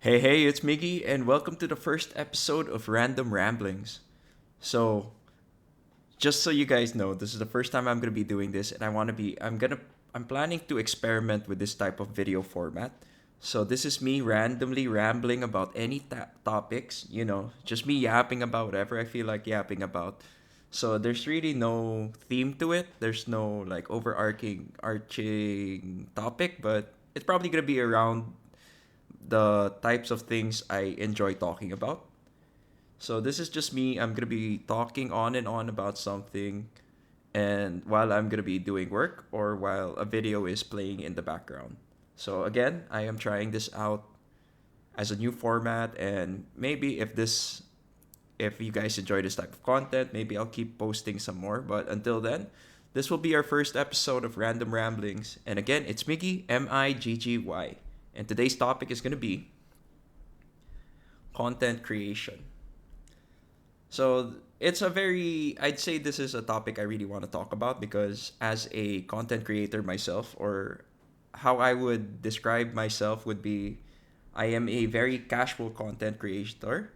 Hey, it's Miggy, and welcome to the first episode of Random Ramblings. So, just so you guys know, this is the first time I'm gonna be doing this, and I'm planning to experiment with this type of video format. So, this is me randomly rambling about any topics, just me yapping about whatever I feel like yapping about. So, there's really no theme to it, there's no like arching topic, but it's probably gonna be around the types of things I enjoy talking about. So this is just me. I'm gonna be talking on and on about something, and while I'm gonna be doing work or while a video is playing in the background. So again, I am trying this out as a new format, and maybe if you guys enjoy this type of content, maybe I'll keep posting some more. But until then, this will be our first episode of Random Ramblings. And again, it's Miggy, Miggy. And today's topic is going to be content creation. So I'd say this is a topic I really want to talk about because as a content creator myself, or how I would describe myself would be I am a very casual content creator.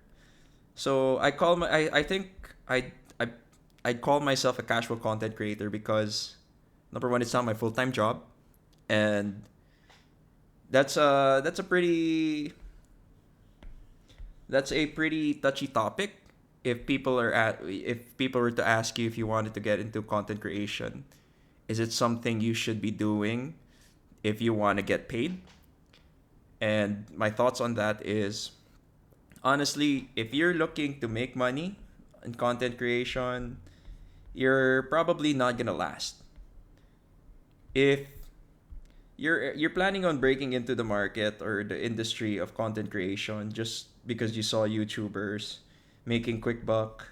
So I think I I'd call myself a casual content creator because number one, it's not my full time job, and that's a pretty touchy topic. If people were to ask you if you wanted to get into content creation, is it something you should be doing if you want to get paid? And my thoughts on that is honestly, if you're looking to make money in content creation, you're probably not gonna last. If you're planning on breaking into the market or the industry of content creation just because you saw YouTubers making quick buck,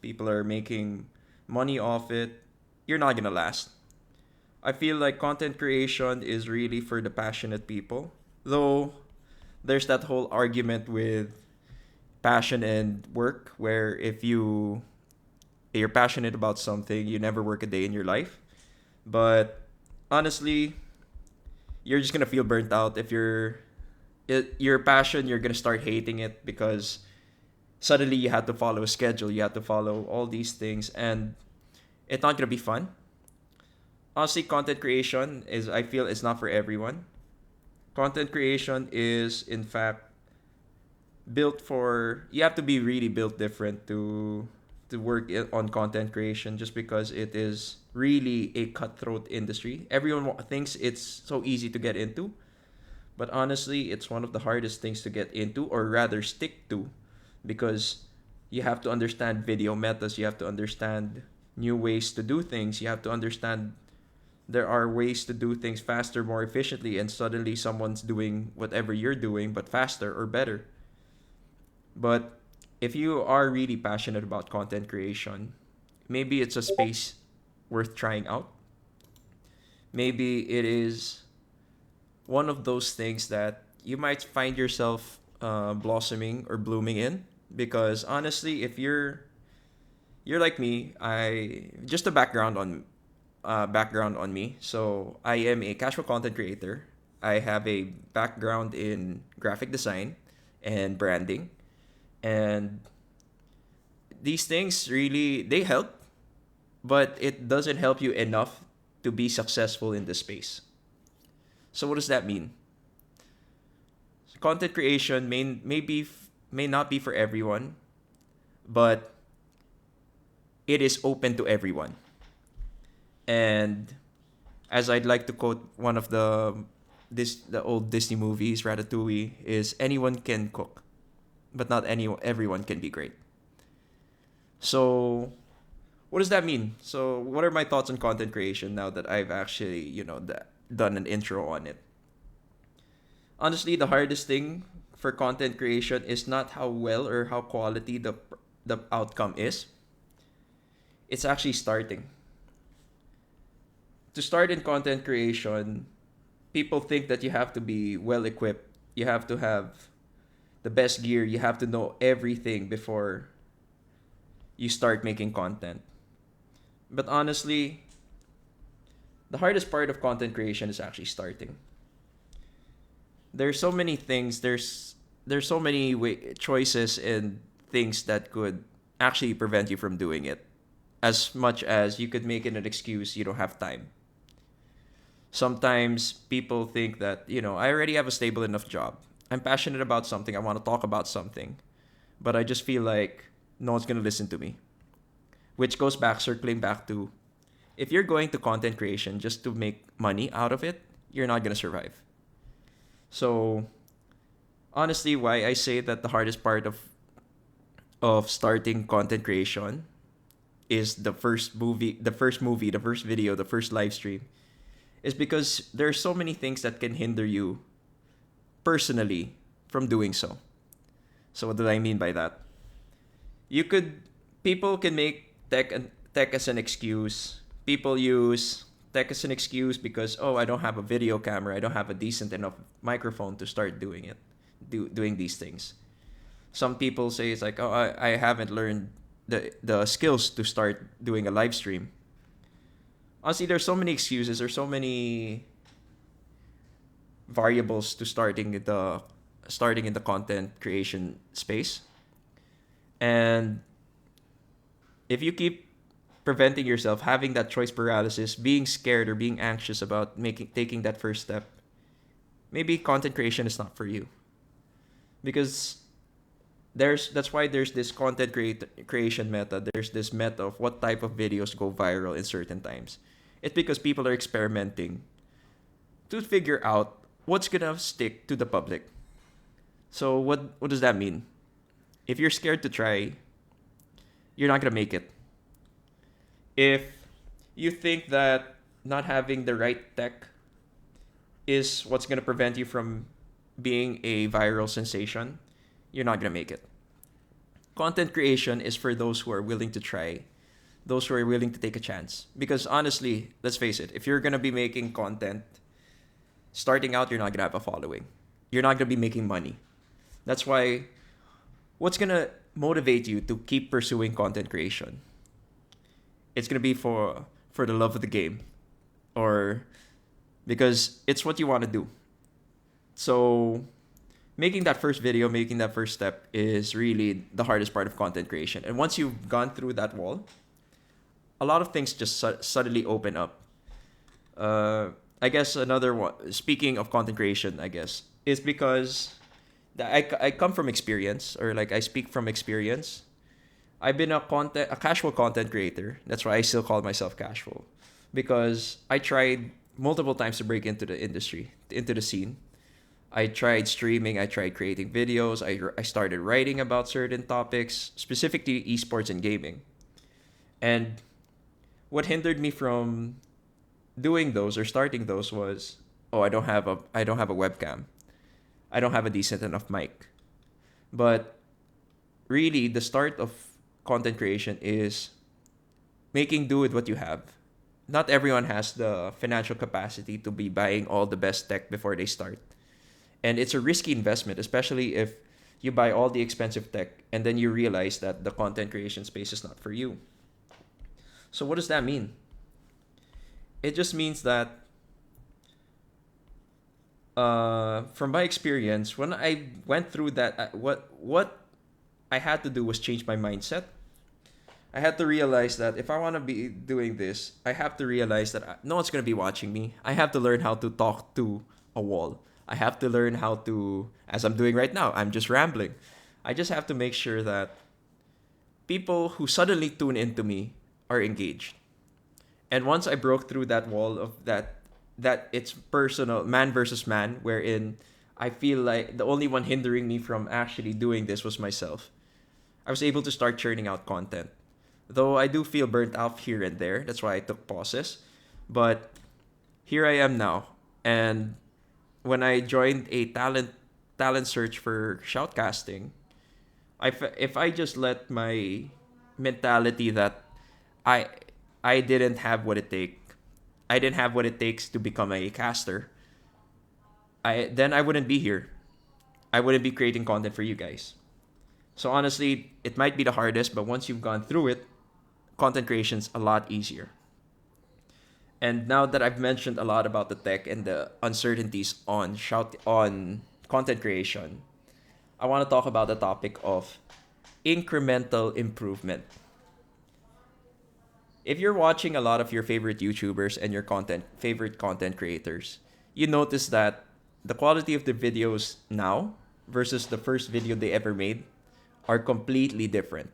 people are making money off it, you're not gonna last. I feel like content creation is really for the passionate people. Though there's that whole argument with passion and work where if you're passionate about something, you never work a day in your life. But honestly, you're just gonna feel burnt out if your passion. You're gonna start hating it because suddenly you have to follow a schedule, you have to follow all these things, and it's not gonna be fun. Honestly, content creation is I feel it's not for everyone. Content creation is in fact built for you have to be really built different to work on content creation just because it is really a cutthroat industry. Everyone thinks it's so easy to get into, but honestly, it's one of the hardest things to get into or rather stick to because you have to understand video metas, you have to understand new ways to do things, you have to understand there are ways to do things faster, more efficiently, and suddenly someone's doing whatever you're doing but faster or better. But if you are really passionate about content creation, maybe it's a space worth trying out. Maybe it is one of those things that you might find yourself blossoming or blooming in. Because honestly, if you're like me, I just a background on me. So I am a casual content creator. I have a background in graphic design and branding, and these things really they help, but it doesn't help you enough to be successful in this space. So what does that mean? Content creation may not be for everyone, but it is open to everyone. And as I'd like to quote one of the old Disney movies, Ratatouille, is anyone can cook, but not everyone can be great. So what does that mean? So what are my thoughts on content creation now that I've actually done an intro on it? Honestly, the hardest thing for content creation is not how well or how quality the outcome is. It's actually starting. To start in content creation, people think that you have to be well equipped. You have to have the best gear. You have to know everything before you start making content. But honestly, the hardest part of content creation is actually starting. there's so many things. There's so many choices and things that could actually prevent you from doing it. As much as you could make it an excuse, you don't have time. Sometimes people think that, I already have a stable enough job. I'm passionate about something. I want to talk about something. But I just feel like no one's going to listen to me. Which goes back, circling back to, if you're going to content creation just to make money out of it, you're not going to survive. So, honestly, why I say that the hardest part of starting content creation is the first video, the first live stream, is because there are so many things that can hinder you personally from doing so. So what do I mean by that? You could People can make tech as an excuse. People use tech as an excuse because, oh, I don't have a video camera, I don't have a decent enough microphone to start doing these things. Some people say it's like, oh, I haven't learned the skills to start doing a live stream. Honestly, there's so many excuses. There's so many variables to starting in the content creation space. And if you keep preventing yourself having that choice paralysis, being scared or being anxious about taking that first step, maybe content creation is not for you. Because that's why there's this creation meta. There's this meta of what type of videos go viral in certain times. It's because people are experimenting to figure out what's gonna stick to the public. So what does that mean? If you're scared to try, you're not gonna make it. If you think that not having the right tech is what's gonna prevent you from being a viral sensation, you're not gonna make it. Content creation is for those who are willing to try, those who are willing to take a chance. Because honestly, let's face it, if you're gonna be making content, starting out, you're not gonna have a following. You're not gonna be making money. That's why, what's gonna motivate you to keep pursuing content creation? It's gonna be for the love of the game, or because it's what you want to do. So, making that first video, making that first step is really the hardest part of content creation. And once you've gone through that wall, a lot of things just suddenly open up. I guess another one, speaking of content creation, I guess, is because I come from experience, or like I speak from experience. I've been a casual content creator. That's why I still call myself casual, because I tried multiple times to break into the industry, into the scene. I tried streaming, I tried creating videos, I started writing about certain topics, specifically esports and gaming. And what hindered me from doing those or starting those was, oh, I don't have a webcam. I don't have a decent enough mic. But really, the start of content creation is making do with what you have. Not everyone has the financial capacity to be buying all the best tech before they start. And it's a risky investment, especially if you buy all the expensive tech and then you realize that the content creation space is not for you. So what does that mean? It just means that from my experience, when I went through that, what I had to do was change my mindset. I had to realize that if I want to be doing this, I have to realize that no one's going to be watching me. I have to learn how to talk to a wall. I have to learn how to, as I'm doing right now, I'm just rambling. I just have to make sure that people who suddenly tune into me are engaged. And once I broke through that wall of that it's personal, man versus man, wherein I feel like the only one hindering me from actually doing this was myself. I was able to start churning out content. Though I do feel burnt out here and there. That's why I took pauses. But here I am now. And when I joined a talent search for shoutcasting, if I just let my mentality that I I didn't have what it take I didn't have what it takes to become a caster, I wouldn't be here. I wouldn't be creating content for you guys. So honestly, it might be the hardest, but once you've gone through it, content creation's a lot easier. And now that I've mentioned a lot about the tech and the uncertainties on content creation, I want to talk about the topic of incremental improvement. If you're watching a lot of your favorite YouTubers and your favorite content creators, you notice that the quality of the videos now versus the first video they ever made are completely different.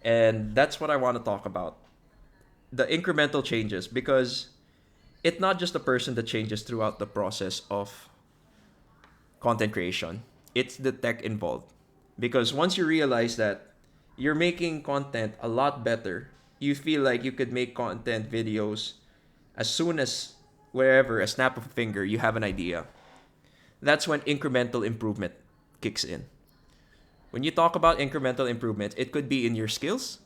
And that's what I want to talk about. The incremental changes, because it's not just the person that changes throughout the process of content creation. It's the tech involved. Because once you realize that you're making content a lot better, you feel like you could make content videos as soon as wherever, a snap of a finger, you have an idea. That's when incremental improvement kicks in. When you talk about incremental improvement, it could be in your skills,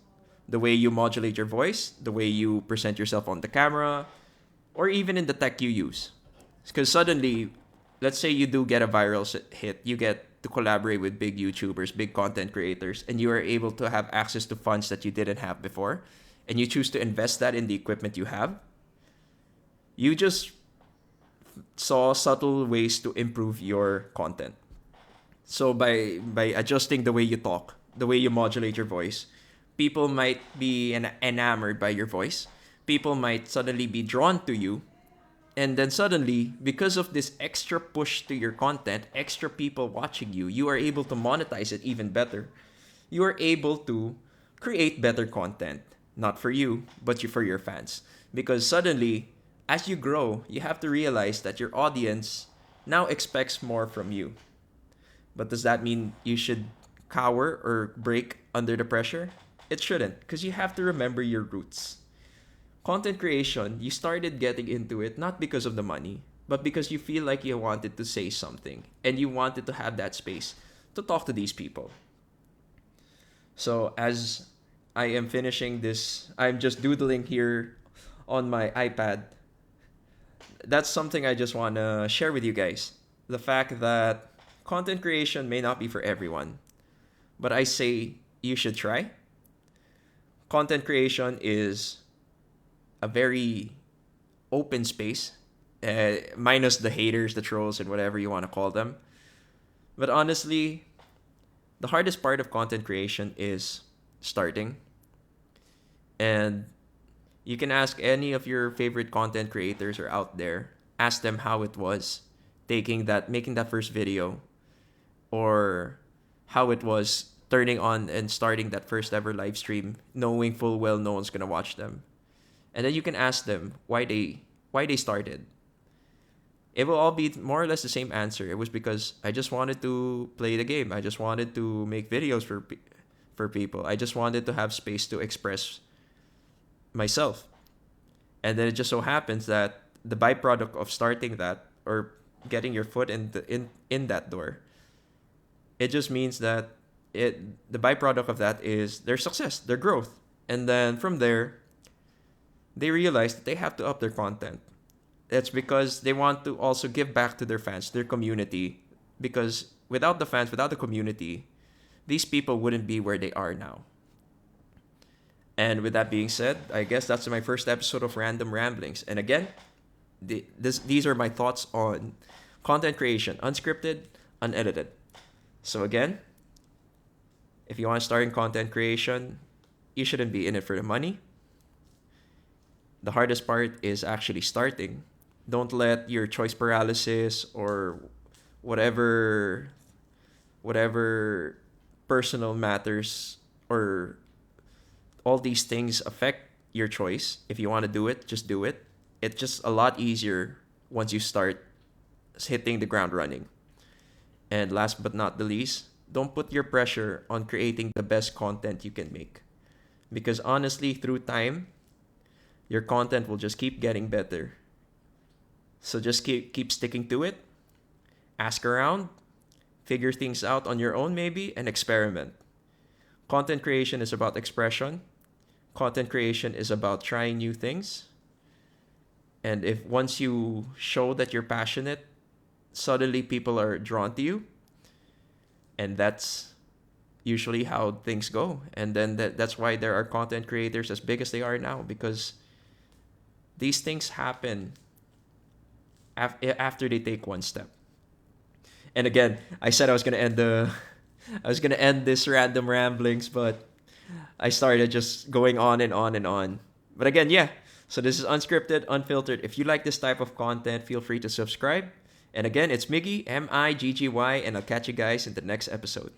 the way you modulate your voice, the way you present yourself on the camera, or even in the tech you use. Because suddenly, let's say you do get a viral hit, you get to collaborate with big YouTubers, big content creators, and you are able to have access to funds that you didn't have before, and you choose to invest that in the equipment you have. You just saw subtle ways to improve your content. So by adjusting the way you talk, the way you modulate your voice, people might be enamored by your voice. People might suddenly be drawn to you. And then suddenly, because of this extra push to your content, extra people watching you, you are able to monetize it even better. You are able to create better content, not for you, but for your fans. Because suddenly, as you grow, you have to realize that your audience now expects more from you. But does that mean you should cower or break under the pressure? It shouldn't, because you have to remember your roots. Content creation, you started getting into it not because of the money, but because you feel like you wanted to say something and you wanted to have that space to talk to these people. So as I am finishing this, I'm just doodling here on my iPad. That's something I just want to share with you guys. The fact that content creation may not be for everyone, but I say you should try. Content creation is a very open space, minus the haters, the trolls, and whatever you want to call them. But honestly, the hardest part of content creation is starting. And you can ask any of your favorite content creators or out there, ask them how it was making that first video, or how it was turning on and starting that first ever live stream, knowing full well no one's gonna watch them. And then you can ask them why they started. It will all be more or less the same answer. It was because I just wanted to play the game. I just wanted to make videos for people. I just wanted to have space to express myself. And then it just so happens that the byproduct of starting that, or getting your foot in that door, it just means that the byproduct of that is their success, their growth. And then from there, they realize that they have to up their content. It's because they want to also give back to their fans, their community. Because without the fans, without the community, these people wouldn't be where they are now. And with that being said, I guess that's my first episode of Random Ramblings. And again, these are my thoughts on content creation, unscripted, unedited. So again, if you want to start in content creation, you shouldn't be in it for the money. The hardest part is actually starting. Don't let your choice paralysis or whatever personal matters or all these things affect your choice. If you want to do it, just do it. It's just a lot easier once you start hitting the ground running. And last but not the least, don't put your pressure on creating the best content you can make. Because honestly, through time, your content will just keep getting better. So just keep sticking to it. Ask around, figure things out on your own maybe, and experiment. Content creation is about expression. Content creation is about trying new things. And if once you show that you're passionate, suddenly people are drawn to you. And that's usually how things go. And then that's why there are content creators as big as they are now, because these things happen after they take one step. And again, I said I was gonna end this random ramblings, but I started just going on and on and on. But again, yeah. So this is Unscripted, Unfiltered. If you like this type of content, feel free to subscribe. And again, it's Miggy, Miggy, and I'll catch you guys in the next episode.